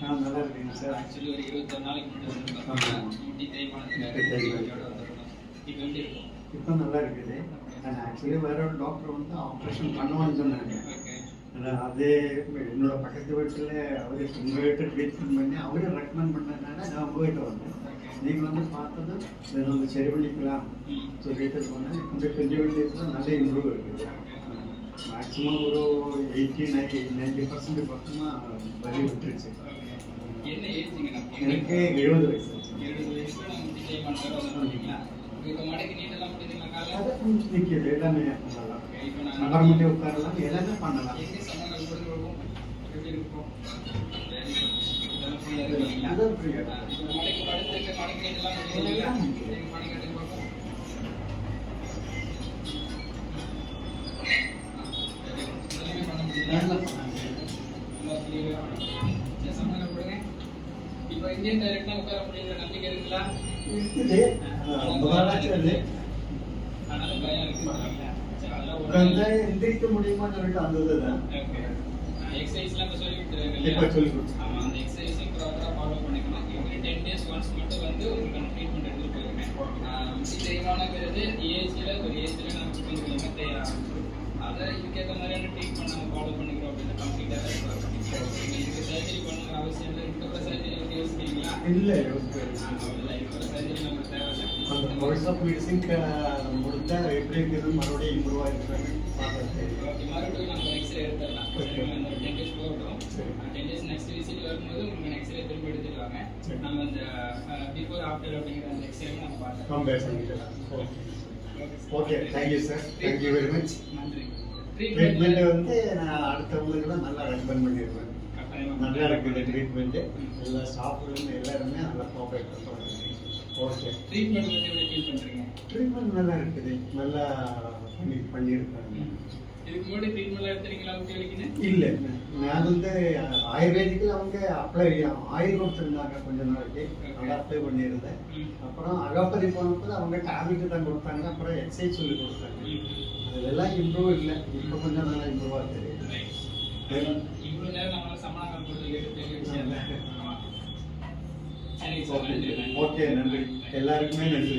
நல்லா இருக்கீங்க sir. Actually ஒரு 21 நாளைக்கு முன்னாடி வந்து பார்த்தீங்கன்னா முட்டி தேய்மானத்துக்காக இப்போ எப்படி இருக்கும்? இப்போ நல்லா இருக்குது. நான் ஆக்சுவலி வேற ஒரு டாக்டர் வந்து ஆப்ரேஷன் பண்ணுவான்னு சொன்னாங்க. அதே என்னோட பக்கத்து வீட்டில் அவரு உங்கள்கிட்ட ட்ரீட்மெண்ட் பண்ணி அவரே ரெக்கமெண்ட் பண்ணதுனால நான் உங்ககிட்ட வந்தேன். நீங்கள் வந்து பார்த்தது நம்ம சரி பண்ணிக்கலாம் சொல்லிட்டு போனேன். இந்த 20 டேஸில் நல்ல இம்ப்ரூவ் இருக்குது. மேக்ஸிமம் ஒரு 80-90% பக்கமாக வலி விட்டுருச்சு. என்ன ஏஜ்ங்க? எனக்கு 70 வயசு. 70 வயசுல நம்ம முட்டி தேய்மானத்தோட வந்தீங்களா? இப்போ மடக்கி நீட்டெல்லாம் முடியுதுங்களா? காலைல நிற்கிது எல்லாமே பண்ணலாம். நகர முட்டி உட்காரலாம், எல்லாமே பண்ணலாம். எங்கே சமங்கள் கொடுக்கும் எப்படி இருக்கும்? இதெல்லாம் ஃப்ரீயாக இருக்குங்களா? அதான் ஃப்ரீயாக இப்போ மடக்கி படுத்துருக்கு மடக்கி நீட்டெல்லாம் முடியுதுங்களா? மடக்கி கட்டி பார்ப்போம். எல்லாமே பண்ண முடியுது. நல்லா ஃப்ரீயாக இந்த சமங்கள் கொடுங்க. இப்போ இந்தியன் டைரக்டாக உட்கார முடியுற நம்பிக்கை இருக்குங்களா? இருக்குது. முதலாச்சு ஆனாலும் பயம் இருக்குங்களா? உட்காந்து எந்திரிக்க முடியுமான்னு சொல்லிட்டு அந்த இதுதான். எக்ஸசைஸ்லாம் இப்போ சொல்லி கொடுத்துருக்காங்க. இப்போ சொல்லி கொடுத்து ஆமாம், அந்த எக்ஸசைஸையும் ப்ராப்பராக ஃபாலோ பண்ணிக்கணும். எவ்ரி 10 days ஒன்ஸ் மட்டும் வந்து உங்களுக்கு ட்ரீட்மெண்ட் எடுத்துகிட்டு போயிருங்க. முட்டி தேய்மானங்கிறது ஏஜில் ஒரு ஏஜில் நமக்கு கொஞ்சம் கொஞ்சமாக தேய ஆரம்பிச்சிடும். அதை இதுக்கேற்ற மாதிரியான ட்ரீட்மெண்ட் நம்ம ஃபாலோ பண்ணிக்கிறோம் அப்படின்னா கம்ப்ளீட்டாக இதுக்கு சர்ஜரி பண்ணுங்கிற அவசியம் இல்லை. இதுக்கப்புறம் சர்ஜரி வந்து யோசிக்கிறீங்களா? இல்லை இல்லை, இப்போ சர்ஜரி நமக்கு தேவையில்லை. அந்த கோர்ஸ் ஆஃப் மெடிசின் முடித்தா எப்படி இருக்குது மறுபடியும் இம்ப்ரூவ் ஆகிருக்காங்க பார்த்து. ஓகே, மறுபடியும் நம்ம எக்ஸ்ரே எடுத்துடலாம். அந்த 10 days போகட்டும். 10 days நெக்ஸ்ட் விசிட் வரும்போது உங்களுக்கு எக்ஸ்ரே திரும்ப எடுத்துடுவாங்க. நம்ம அந்த பிஃபோர் ஆஃப்டர் அப்படிங்கிற அந்த எக்ஸ்ரே நம்ம பார்த்துக்கலாம். கம்பேர் பண்ணிக்கலாம். Okay, thank you sir. Thank you very much. நன்றி. ட்ரீட்மெண்ட் வந்து நான் அடுத்தவங்களுக்கு தான் நல்லா ரெக்கமெண்ட் பண்ணிடுவேன். நல்லா இருக்குது ட்ரீட்மெண்ட்டு. எல்லா ஸ்டாஃப்களும் எல்லாருமே நல்லா கோஆப்ரேட் பண்ணுறாங்க. ஓகே, ட்ரீட்மெண்ட் வந்து எப்படி ஃபீல் பண்ணுறீங்க? ட்ரீட்மெண்ட் நல்லா இருக்குது. நல்லா பண்ணியிருக்காங்க. இதுக்கு முன்னாடி ட்ரீட்மெண்ட்லாம் எடுத்துறீங்களா முட்டி வலிக்குன்னு? இல்லை, நான் வந்து ஆயுர்வேதிக்கில் அவங்க அப்ளை ஆயில் கொடுத்துருந்தாங்க கொஞ்ச நாளைக்கு. நல்லா அப்ளை பண்ணியிருந்தேன். அப்புறம் அலோபதி போனப்போ அவங்க டேப்லெட்டு தான் கொடுத்தாங்க. அப்புறம் எக்ஸசைஸ் சொல்லி கொடுத்தாங்க. அதெல்லாம் இம்ப்ரூவ் இல்லை. இப்போ கொஞ்சம் நல்லா இம்ப்ரூவ் ஆகுது. இவ்வளோ நேரம் நம்மளால சமாதானம் கொடுத்து பெரிய விஷயம் இல்லை. ஆமாம், சரி சார், நன்றி. ஓகே, நன்றி. எல்லாருக்குமே நன்றி.